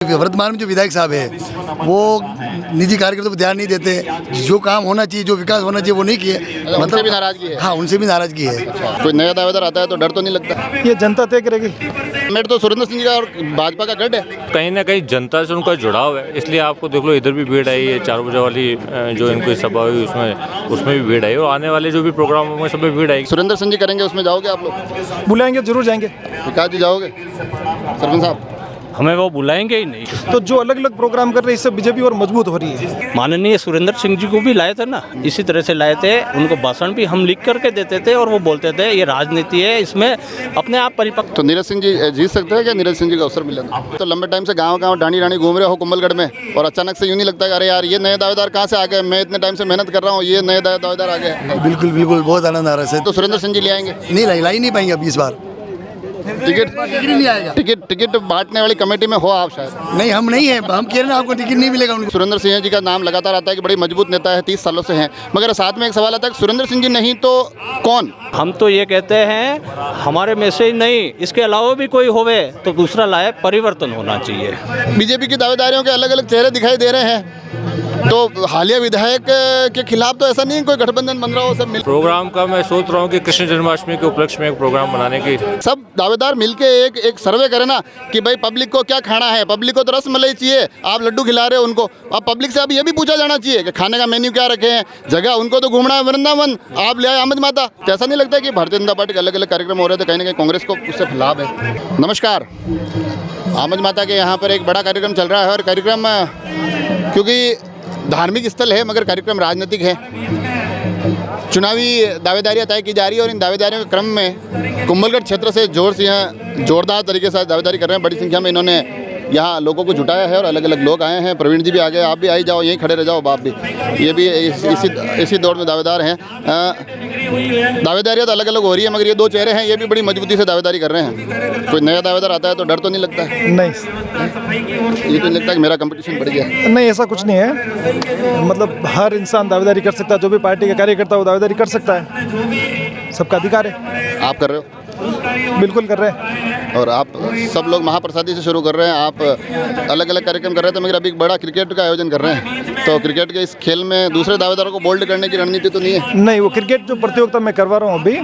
वर्तमान में जो विधायक साहब है वो निजी कार्यकर्ताओं पर ध्यान नहीं देते, जो काम होना चाहिए, जो विकास होना चाहिए वो नहीं किए। उनसे भी नाराजगी है। हाँ, उनसे भी नाराजगी है। कोई नया दावेदार आता है तो डर तो नहीं लगता? ये जनता तय करेगी। मेट तो सुरेंद्र सिंह जी का और भाजपा का गढ़ है। कहीं ना कहीं जनता से उनका जुड़ाव है, इसलिए आपको देख लो इधर भी भीड़ आई है। 4 बजे वाली जो इनकी सभा हुई उसमें भी भीड़ आई, और आने वाले जो भी प्रोग्राम होंगे सब में भीड़ आएगी। सुरेंद्र सिंह जी करेंगे, उसमें जाओगे आप लोग? बुलाएंगे, जरूर जाएंगे। विकास जी जाओगे? सरपंच साहब हमें वो बुलाएंगे ही नहीं। तो जो अलग अलग प्रोग्राम कर रहे हैं इससे बीजेपी और मजबूत हो रही है। माननीय सुरेंद्र सिंह जी को भी लाए थे ना, इसी तरह से लाए थे। उनको भाषण भी हम लिख करके देते थे और वो बोलते थे ये राजनीति है, इसमें अपने आप परिपक्व। तो नीरज सिंह जी जीत सकते हैं क्या? नीरज सिंह जी का अवसर मिलेगा तो लंबे टाइम से गाँव डाणी रानी घूम रहे हो कुंभलगढ़ में, और अचानक से यूँ नहीं लगता कि अरे यार ये नए दावेदार कहाँ से आ गए, मैं इतने टाइम से मेहनत कर रहा हूँ, ये नए दावेदार आ गए? बिल्कुल बिल्कुल, बहुत आनंद आ रहा है। तो सुरेंद्र सिंह जी ले आएंगे? नहीं ला ही नहीं पाएंगे अब इस बार। टिकट नहीं आएगा। टिकट बांटने वाली कमेटी में हो आप शायद? नहीं, हम नहीं है, हम कह रहे हैं आपको टिकट नहीं मिलेगा उनको। सुरेंद्र सिंह जी का नाम लगातार आता है कि बड़ी मजबूत नेता है, 30 सालों से हैं, मगर साथ में एक सवाल आता है कि सुरेंद्र सिंह जी नहीं तो कौन? हम तो ये कहते हैं हमारे में से ही नहीं, इसके अलावा भी कोई होवे तो दूसरा लाए, परिवर्तन होना चाहिए। बीजेपी की दावेदारियों के अलग अलग चेहरे दिखाई दे रहे हैं, तो हालिया विधायक के खिलाफ तो ऐसा नहीं कोई गठबंधन बन रहा हो, सब मिल। प्रोग्राम का मैं सोच रहा हूँ कि कृष्ण जन्माष्टमी के उपलक्ष्य में एक प्रोग्राम बनाने की। सब दावेदार मिलके एक सर्वे करें ना कि भाई पब्लिक को क्या खाना है। पब्लिक को तो रस मलाई चाहिए, आप लड्डू खिला रहे हो उनको। अब पब्लिक से अब ये भी पूछा जाना चाहिए कि खाने का मेन्यू क्या रखे हैं, जगह उनको तो घूमना है वृंदावन, आप ले आए अहमद माता। तो ऐसा नहीं लगता कि भारतीय जनता पार्टी के अलग अलग कार्यक्रम हो रहे थे, कहीं ना कहीं कांग्रेस को उससे लाभ है? नमस्कार, अहमद माता के यहाँ पर एक बड़ा कार्यक्रम चल रहा है, और कार्यक्रम क्योंकि धार्मिक स्थल है मगर कार्यक्रम राजनीतिक है। चुनावी दावेदारियां तय की जा रही है, और इन दावेदारियों के क्रम में कुंभलगढ़ क्षेत्र से जोरदार तरीके से दावेदारी कर रहे हैं। बड़ी संख्या में इन्होंने यहाँ लोगों को जुटाया है, और अलग अलग लोग आए हैं। प्रवीण जी भी आ गए, आप भी आई जाओ, यहीं खड़े रह जाओ, बाप भी, ये भी इसी दौर में दावेदार हैं। दावेदारियाँ तो अलग अलग हो रही है, मगर ये दो चेहरे हैं, ये भी बड़ी मजबूती से दावेदारी कर रहे हैं। कोई नया दावेदार आता है तो डर तो नहीं लगता है? नहीं, ये तो नहीं लगता कि मेरा कंपटीशन बढ़ गया? नहीं, ऐसा कुछ नहीं है। मतलब हर इंसान दावेदारी कर सकता है, जो भी पार्टी का कार्यकर्ता वो दावेदारी कर सकता है, सबका अधिकार है। आप कर रहे हो? बिल्कुल कर रहे हैं। और आप सब लोग महाप्रसादी से शुरू कर रहे हैं, आप अलग अलग कार्यक्रम कर रहे थे, मगर अभी बड़ा क्रिकेट का आयोजन कर रहे हैं, तो क्रिकेट के इस खेल में दूसरे दावेदारों को बोल्ड करने की रणनीति तो नहीं है? नहीं, वो क्रिकेट जो प्रतियोगिता मैं करवा रहा हूँ अभी,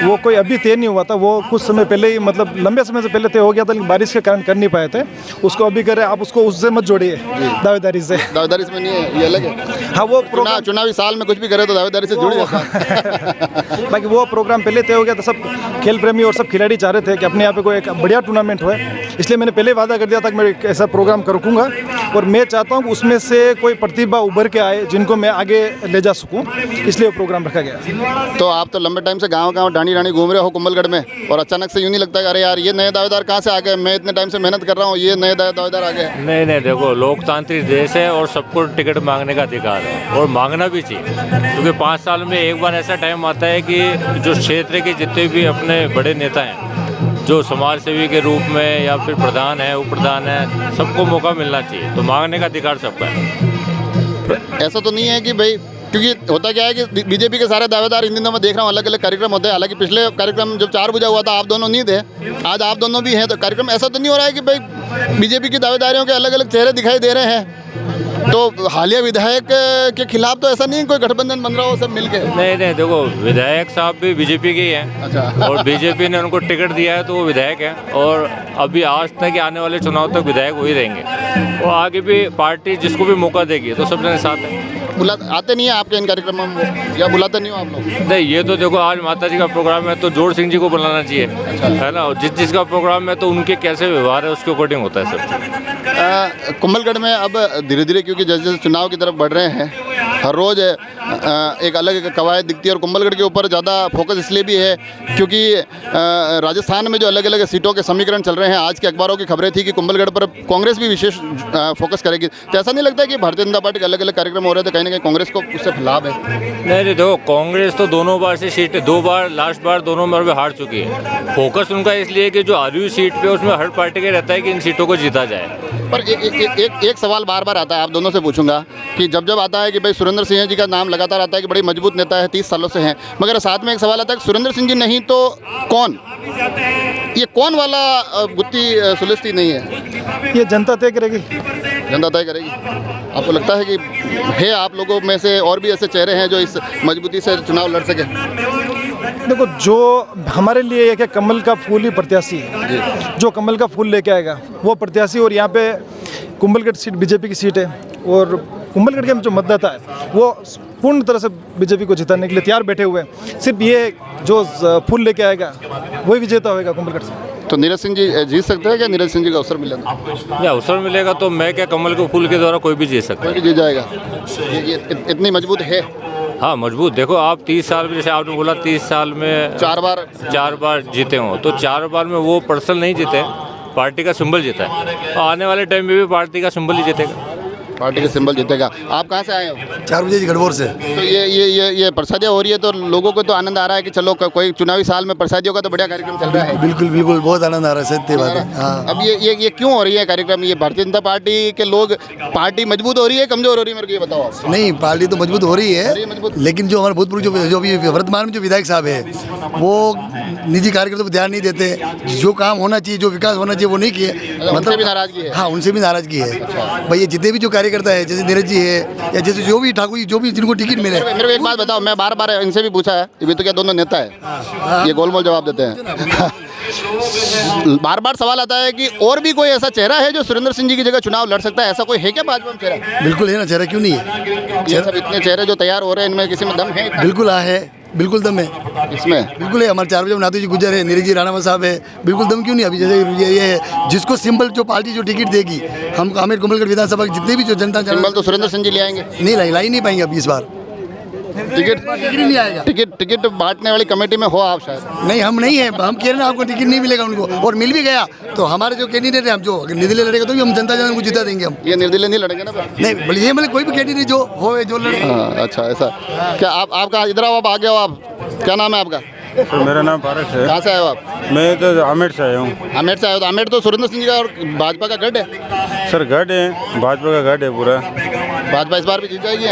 वो कोई अभी तय नहीं हुआ था, वो कुछ समय पहले ही, मतलब लंबे समय से पहले तय हो गया था, लेकिन बारिश के कारण कर नहीं पाए थे। उसको अभी करें, आप उसको उससे मत जोड़िए दावेदारी से। दावेदारी इसमें नहीं है, ये अलग है। हाँ, वो चुनावी साल में कुछ भी करे तो दावेदारी से जुड़ जाता है। बाकी वो प्रोग्राम पहले तय हो गया था, सब खेल प्रेमी और सब खिलाड़ी चाह रहे थे कि अपने यहाँ पे कोई एक बढ़िया टूर्नामेंट हो, इसलिए मैंने पहले वादा कर दिया था कि मैं एक ऐसा प्रोग्राम करूँगा, और मैं चाहता हूँ कि उसमें से कोई प्रतिभा उभर के आए जिनको मैं आगे ले जा सकूँ, इसलिए वो प्रोग्राम रखा गया। तो आप तो लंबे टाइम से गाँव डाणी रानी घूम रहे हो कुंभलगढ़ में, और अचानक से यूँ नहीं लगता कि अरे यार ये नए दावेदार कहाँ से आ गए, मैं इतने टाइम से मेहनत कर रहा हूँ, ये नए दावेदार आ गए? नहीं, देखो, लोकतांत्रिक देश है और सबको टिकट मांगने का अधिकार है, और मांगना भी चाहिए, क्योंकि 5 साल में एक बार ऐसा टाइम आता है कि जो क्षेत्र के जितने भी अपने बड़े नेता हैं, जो समाज सेवी के रूप में या फिर प्रधान है, उप प्रधान है, सबको मौका मिलना चाहिए, तो मांगने का अधिकार सबका है। ऐसा तो नहीं है कि भाई, क्योंकि होता क्या है कि बीजेपी के सारे दावेदार इन दिनों में देख रहा हूँ अलग अलग कार्यक्रम होते हैं। हालांकि पिछले कार्यक्रम जब 4 बजे हुआ था आप दोनों नहीं थे, आज आप दोनों भी हैं, तो कार्यक्रम ऐसा तो नहीं हो रहा है कि भाई बीजेपी की दावेदारियों के अलग अलग चेहरे दिखाई दे रहे हैं, तो हालिया विधायक के खिलाफ तो ऐसा नहीं कोई गठबंधन बन रहा हो, सब मिलके? नहीं, देखो, विधायक साहब भी बीजेपी के ही हैं। अच्छा। और बीजेपी ने उनको टिकट दिया है तो वो विधायक है, और अभी आज तक आने वाले चुनाव तक विधायक हो ही रहेंगे, और आगे भी पार्टी जिसको भी मौका देगी तो सब जने साथ हैं। आते नहीं है आपके इन कार्यक्रमों में, या बुलाते नहीं हो आप लोग? नहीं, ये तो देखो, आज माता जी का प्रोग्राम है तो जोड़ सिंह जी को बुलाना चाहिए, है ना, और जिसका प्रोग्राम है तो उनके कैसे व्यवहार है उसके अकॉर्डिंग होता है सब। कुंभलगढ़ में अब धीरे धीरे, क्योंकि जैसे जैसे चुनाव की तरफ बढ़ रहे हैं, हर रोज़ एक अलग कवायद दिखती है, और कुंभलगढ़ के ऊपर ज़्यादा फोकस इसलिए भी है क्योंकि राजस्थान में जो अलग अलग सीटों के समीकरण चल रहे हैं, आज के अखबारों की खबरें थी कि कुंभलगढ़ पर कांग्रेस भी विशेष फोकस करेगी। तो ऐसा नहीं लगता कि भारतीय जनता पार्टी के अलग अलग कार्यक्रम हो रहे थे, कहीं ना कहीं कांग्रेस को उससे लाभ है? नहीं, देखो, कांग्रेस तो दोनों बार से सीट, 2 बार, लास्ट बार दोनों बार भी हार चुकी है। फोकस उनका इसलिए कि जो हारी हुई सीट पे उसमें हर पार्टी का रहता है कि इन सीटों को जीता जाए, पर एक सवाल बार बार आता है, आप दोनों से पूछूंगा कि जब जब आता है कि भाई सुरेंद्र सिंह जी का नाम लगातार आता है कि बड़ी मजबूत नेता है, 30 सालों से हैं, मगर साथ में एक सवाल आता है कि सुरेंद्र सिंह जी नहीं तो कौन? ये कौन वाला गुत्ती सुलिस्ती नहीं है, ये जनता तय करेगी। जनता तय करेगी। आपको लगता है कि है आप लोगों में से और भी ऐसे चेहरे हैं जो इस मजबूती से चुनाव लड़ सके? देखो, जो हमारे लिए एक कमल का फूल ही प्रत्याशी है, जो कमल का फूल लेके आएगा वो प्रत्याशी। और यहाँ पे कुंभलगढ़ सीट बीजेपी की सीट है और कुंभलगढ़ के जो मतदाता है वो पूर्ण तरह से बीजेपी को जिताने के लिए तैयार बैठे हुए हैं। सिर्फ ये जो फूल लेके आएगा वही विजेता होएगा कुंभलगढ़ से। तो नीरज सिंह जी जीत सकते हैं क्या? नीरज सिंह जी का अवसर मिलेगा? या अवसर मिलेगा तो मैं क्या, कमल के फूल के द्वारा कोई भी जीत सकता है। कोई भी जीत जाएगा। ये इतनी मजबूत है? हाँ मजबूत। देखो आप 30 साल में, जैसे आपने बोला 30 साल में 4 बार जीते हों, तो 4 बार में वो पर्सनल नहीं जीते, पार्टी का सिंबल जीता है। और आने वाले टाइम में भी पार्टी का सिंबल ही जीतेगा। पार्टी का सिंबल जीतेगा। आप कहाँ से आए हो? 4 बजे गढ़बोर से। तो ये प्रसादियाँ हो रही है तो लोगों को तो आनंद आ रहा है कि चलो कोई चुनावी साल में प्रसादियों का तो बढ़िया कार्यक्रम चल रहा है। बिल्कुल बिल्कुल, बहुत आनंद आ रहा है, सत्य बात है। हाँ। अब ये क्यों हो रही है कार्यक्रम? ये भारतीय जनता पार्टी के लोग, पार्टी मजबूत हो रही है, कमजोर हो रही है, मेरे को ये बताओ आप। नहीं, पार्टी तो मजबूत हो रही है, मजबूत। लेकिन जो हमारे भूतपूर्व जो भी वर्तमान में जो विधायक साहब है वो निजी कार्यकर्ताओं पर ध्यान नहीं देते। जो काम होना चाहिए, जो विकास होना चाहिए वो नहीं किए। उनसे भी नाराजगी है? हाँ, उनसे भी नाराजगी है। भाई ये जितने भी जो कार्यकर्ता है, जैसे नीरज जी है या जैसे जो भी ठाकुर जी, जो भी जिनको टिकट मिले। मेरे को एक बात बताओ, मैं बार बार इनसे भी पूछा है, ये तो क्या दोनों नेता है, ये गोलमोल जवाब देते हैं। बार बार सवाल आता है कि और भी कोई ऐसा चेहरा है जो सुरेंद्र सिंह जी की जगह चुनाव लड़ सकता है? ऐसा कोई है क्या भाजपा में चेहरा? बिल्कुल है ना, चेहरा क्यों नहीं है? ये सब इतने चेहरे जो तैयार हो रहे हैं, इनमें किसी में दम है? बिल्कुल है, बिल्कुल दम है इसमें। बिल्कुल है। हमारे 4 बजे नाथू जी गुजर है, नीरज जी राणावत साहब है, बिल्कुल दम क्यों नहीं? अभी जैसे ये है, जिसको सिंबल जो पार्टी जो टिकट देगी, हम हमें कुंभलगढ़ विधानसभा की जितने भी जो जनता सिंबल तो सुरेंद्र सिंह जी ले आएंगे? नहीं ला ही नहीं पाएंगे अभी इस बार। टिकट ही नहीं आएगा। टिकट बांटने वाली कमेटी में हो आप शायद? नहीं, हम नहीं है। हम कह रहे हैं आपको टिकट नहीं मिलेगा उनको, और मिल भी गया तो हमारे जो कैंडिडेट है, हम जो निर्दलीय लड़ेगा तो भी हम जनता जन को जिता देंगे हम। ये निर्दलीय नहीं लड़ेंगे ना? नहीं, बोलिए ये मतलब कोई भी कैंडिडेट जो हो जो लड़े। हाँ, अच्छा ऐसा क्या? आपका इधर आओ, आप आगे हो। आप क्या नाम है आपका? सर मेरा नाम पारस है। कहाँ से आए हो आप? मैं तो आमेर से आया हूँ। आमेर से आए हो? तो आमेर तो सुरेंद्र सिंह जी का और भाजपा का गढ़ है। सर गढ़ है, भाजपा का गढ़ है पूरा। भाजपा इस बार भी जीत जाएगी?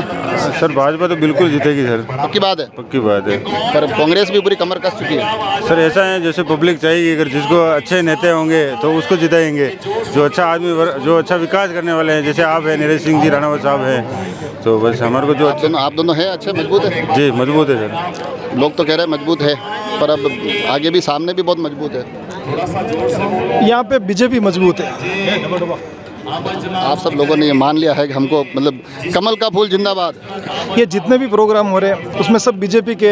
सर भाजपा तो बिल्कुल जीतेगी सर, पक्की बात है? पक्की बात है। पर कांग्रेस भी पूरी कमर कस चुकी है। सर ऐसा है, जैसे पब्लिक चाहेगी, अगर जिसको अच्छे नेता होंगे तो उसको जिताएंगे, जो अच्छा आदमी, जो अच्छा विकास करने वाले हैं, जैसे आप हैं, नीरज सिंह जी राणावत साहब हैं, तो बस हमारे को जो आप दोनों हैं अच्छे, मजबूत है? जी मजबूत है सर। लोग तो कह रहे हैं मजबूत है, पर अब आगे भी सामने भी बहुत मजबूत है। यहाँ पे बीजेपी मजबूत है। आप सब लोगों ने ये मान लिया है कि हमको, मतलब कमल का फूल जिंदाबाद। ये जितने भी प्रोग्राम हो रहे हैं उसमें सब बीजेपी के,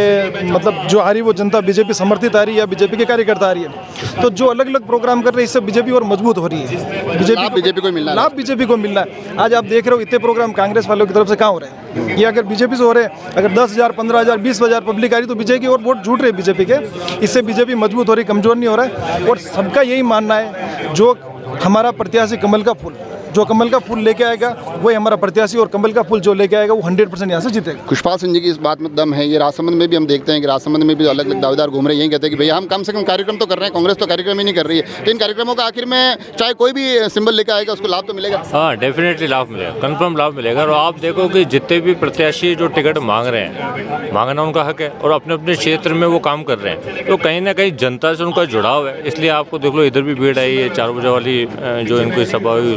मतलब जो आ रही वो जनता बीजेपी समर्थित आ रही है या बीजेपी के कार्यकर्ता आ रही है। तो जो अलग अलग प्रोग्राम कर रहे हैं इससे बीजेपी और मजबूत हो रही है। बीजेपी को मिलना है, लाभ बीजेपी को मिल रहा है। आज आप देख रहे हो इतने प्रोग्राम कांग्रेस वालों की तरफ से कहाँ हो रहे हैं? ये अगर बीजेपी से हो रहे हैं, अगर 10,000, 15,000, 20,000 पब्लिक आ रही तो बीजेपी की और वोट जुट रहे बीजेपी के। इससे बीजेपी मजबूत हो रही, कमजोर नहीं हो रहा है। और सबका यही मानना है, जो हमारा प्रत्याशी कमल का फूल, जो कमल का फूल लेके आएगा वही हमारा प्रत्याशी, और कमल का फूल जो लेके आएगा वो 100% यहाँ से जीतेगा। खुशपाल सिंह जी की इस बात में दम है। ये राजसमंद में भी हम देखते हैं कि राजसमंद में भी अलग अलग दावेदार घूम रहे हैं, यही कहते हैं कि भैया हम कम से कम कार्यक्रम तो कर रहे हैं, कांग्रेस तो कार्यक्रम ही नहीं कर रही है। तो इन कार्यक्रमों का आखिर में चाहे कोई भी सिंबल लेकर आएगा उसको लाभ तो मिलेगा? हाँ डेफिनेटली लाभ मिलेगा, कंफर्म लाभ मिलेगा। और आप देखो कि जितने भी प्रत्याशी जो टिकट मांग रहे हैं, मांगना उनका हक है और अपने अपने क्षेत्र में वो काम कर रहे हैं, तो कहीं ना कहीं जनता से उनका जुड़ाव है। इसलिए आपको देख लो इधर भी भीड़ आई है, 4 बजे वाली जो इनकी सभा हुई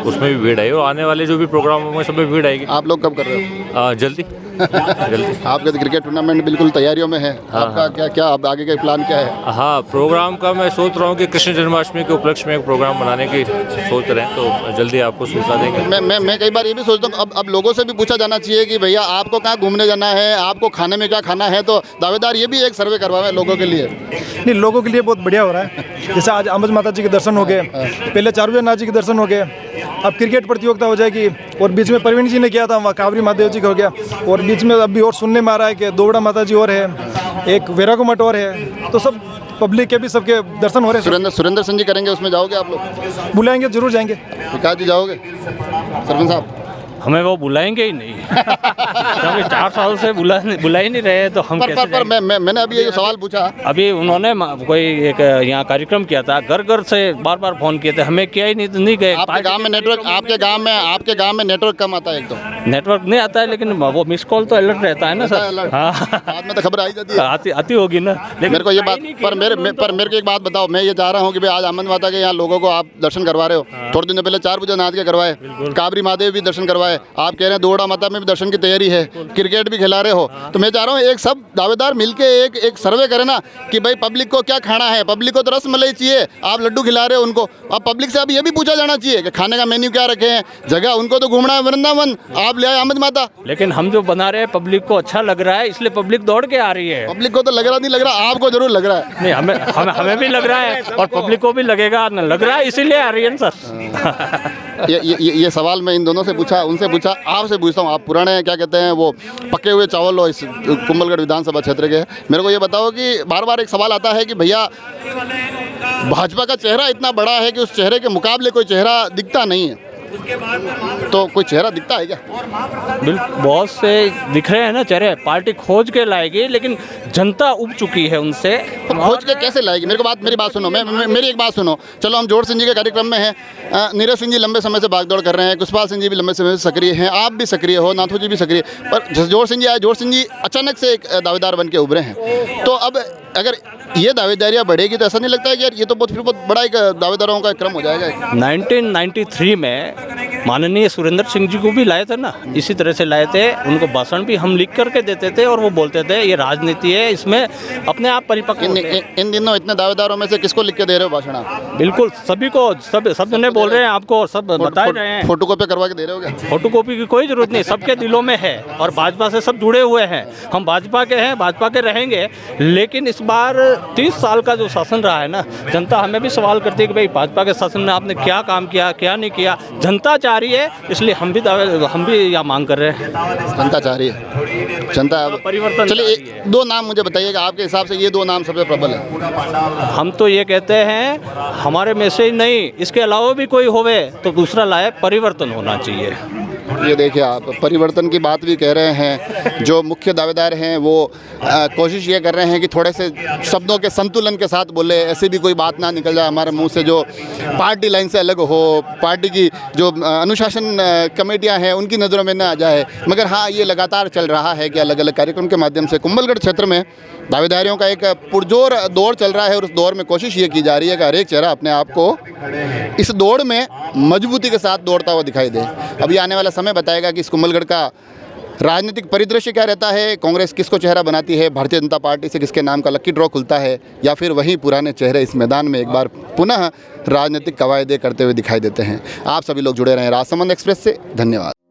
उसमें भी भीड़ आई, और आने वाले जो भी प्रोग्राम होंगे सब में भीड़ आएगी। आप लोग कब कर रहे हो? जल्दी जल्दी। आपका तो क्रिकेट टूर्नामेंट बिल्कुल तैयारियों में है। आपका क्या अब आगे का प्लान क्या है? हाँ, प्रोग्राम का मैं सोच रहा हूँ कि कृष्ण जन्माष्टमी के उपलक्ष्य में एक प्रोग्राम बनाने की सोच रहे हैं, तो जल्दी आपको सूचना देंगे। मैं कई बार ये भी सोचता हूँ, अब लोगों से भी पूछा जाना चाहिए कि भैया आपको कहाँ घूमने जाना है, आपको खाने में क्या खाना है, तो दावेदार ये भी एक सर्वे करवाए लोगों के लिए। नहीं, लोगों के लिए बहुत बढ़िया हो रहा है। जैसे आज अम्बज माता जी के दर्शन हो गए, पहले चारुनाथ जी के दर्शन हो गए, अब क्रिकेट प्रतियोगिता हो जाएगी, और बीच में प्रवीण जी ने किया था वहाँ कावरी महादेव जी का हो गया, और बीच में अभी और सुनने में आ रहा है कि दोवड़ा माता जी और है, एक वेरागो मठ और है, तो सब पब्लिक के भी सबके दर्शन हो रहे हैं। सुरेंद्र सिंह जी करेंगे, उसमें जाओगे आप लोग? बुलाएंगे, जरूर जाएंगे। विकास जी जाओगे? सरपंच साहब हमें वो बुलाएंगे ही नहीं क्योंकि 4 साल से बुला ही नहीं रहे, तो हम कैसे पर मैंने अभी ये सवाल पूछा। अभी उन्होंने कोई एक यहाँ कार्यक्रम किया था, घर घर से बार बार फोन किए थे, हमें किया ही नहीं गए। आपके गांव में नेटवर्क कम आता है एक तो। नेटवर्क नहीं आता है, लेकिन वो मिस कॉल तो अलर्ट रहता है ना सर। हाँ, बाद में तो खबर आई जाती है। आती होगी ना, लेकिन मेरे को ये बात मेरे को एक बात बताओ, मैं ये चाह रहा हूँ कि भाई आज अहमद माता के यहाँ लोगों को आप दर्शन करवा रहे हो। थोड़े दिनों पहले 4 पूजा नाथ के करवाए, काबरी महादेव भी दर्शन करवाए, आप कह रहे हैं दोड़ा माता में भी दर्शन की तैयारी है, क्रिकेट भी खिला रहे हो। तो मैं चाह रहा हूँ एक सब दावेदार मिलके एक सर्वे करें ना कि भाई पब्लिक को क्या खाना है। पब्लिक को तो रस मलाई चाहिए, आप लड्डू खिला रहे हो उनको। अब पब्लिक से अब ये भी पूछा जाना चाहिए कि खाने का मेन्यू क्या रखे हैं। जगह उनको तो घूमना है वृंदावन, आप ले आए अहमद माता। लेकिन हम जो बना रहे हैं पब्लिक को अच्छा लग रहा है, इसलिए पब्लिक दौड़ के आ रही है। पब्लिक को तो लग रहा नहीं लग रहा, आपको जरूर लग रहा है। नहीं, हमें भी लग रहा है और पब्लिक को भी लगेगा, न लग रहा है, इसीलिए आ रही है सर। ये सवाल मैं इन दोनों से पूछा, उनसे पूछा, आपसे पूछता हूँ। आप पुराने क्या कहते हैं वो पके हुए चावल हो इस कुंभलगढ़ विधानसभा क्षेत्र के। मेरे को ये बताओ कि बार बार एक सवाल आता है कि भैया भाजपा का चेहरा इतना बड़ा है कि उस चेहरे के मुकाबले कोई चेहरा दिखता नहीं है, तो कोई चेहरा दिखता है क्या? बिल्कुल, बहुत से दिख रहे हैं ना चेहरे। पार्टी खोज के लाएगी, लेकिन जनता उब चुकी है उनसे। तो खोज के कैसे लाएगी? मेरी बात सुनो, मेरी एक बात सुनो। चलो हम जोड़ सिंह जी के कार्यक्रम में हैं, नीरज सिंह जी लंबे समय से भागदौड़ कर रहे हैं, कुशपाल सिंह जी भी लंबे समय से सक्रिय हैं, आप भी सक्रिय हो, नाथू जी भी सक्रिय। पर जोड़ सिंह जी आए, जोड़ सिंह जी अचानक से एक दावेदार बन के उभरे हैं। तो अब अगर ये दावेदारियाँ बढ़ेगी तो ऐसा नहीं लगता है कि यार ये तो बहुत बड़ा एक दावेदारों का क्रम हो जाएगा? 1993 में माननीय सुरेंद्र सिंह जी को भी लाए थे ना, इसी तरह से लाए थे। उनको भाषण भी हम लिख करके देते थे और वो बोलते थे ये राजनीति है, इसमें अपने आप परिपक्व होते हैं। इन दिनों इतने दावेदारों में से किसको लिख के दे रहे हो भाषण आप? बिल्कुल सभी को, सब जने बोल रहे हैं आपको और सब बता रहे हैं। फोटोकॉपी करवा के दे रहे हो क्या? फोटोकॉपी की कोई जरूरत नहीं, सबके दिलों में है और भाजपा से सब जुड़े हुए हैं। हम भाजपा के हैं, भाजपा के रहेंगे। लेकिन इस बार 30 साल का जो शासन रहा है ना, जनता हमें भी सवाल करती है कि भाई भाजपा के शासन में आपने क्या काम किया, क्या नहीं किया। जनता चाह रही है, इसलिए हम भी यह मांग कर रहे हैं। जनता चाह रही है, जनता परिवर्तन। चलिए 2 नाम मुझे बताइएगा, आपके हिसाब से ये 2 नाम सबसे प्रबल है। हम तो ये कहते हैं हमारे में से ही नहीं, इसके अलावा भी कोई होवे तो दूसरा लाए, परिवर्तन होना चाहिए। ये देखिए आप परिवर्तन की बात भी कह रहे हैं। जो मुख्य दावेदार हैं वो कोशिश ये कर रहे हैं कि थोड़े से शब्दों के संतुलन के साथ बोले, ऐसी भी कोई बात ना निकल जाए हमारे मुंह से जो पार्टी लाइन से अलग हो, पार्टी की जो अनुशासन कमेटियां हैं उनकी नज़रों में ना आ जाए। मगर हाँ, ये लगातार चल रहा है कि अलग अलग कार्यक्रम के माध्यम से कुंभलगढ़ क्षेत्र में दावेदारियों का एक पुरजोर दौर चल रहा है और उस दौर में कोशिश ये की जा रही है कि हर एक चेहरा अपने आप को इस दौड़ में मजबूती के साथ दौड़ता हुआ दिखाई दे। अभी आने वाला समय बताएगा कि इस कुंभलगढ़ का राजनीतिक परिदृश्य क्या रहता है, कांग्रेस किसको चेहरा बनाती है, भारतीय जनता पार्टी से किसके नाम का लकी ड्रॉ खुलता है, या फिर वही पुराने चेहरे इस मैदान में एक बार पुनः राजनीतिक कवायदे करते हुए दिखाई देते हैं। आप सभी लोग जुड़े रहें राजसमंद एक्सप्रेस से। धन्यवाद।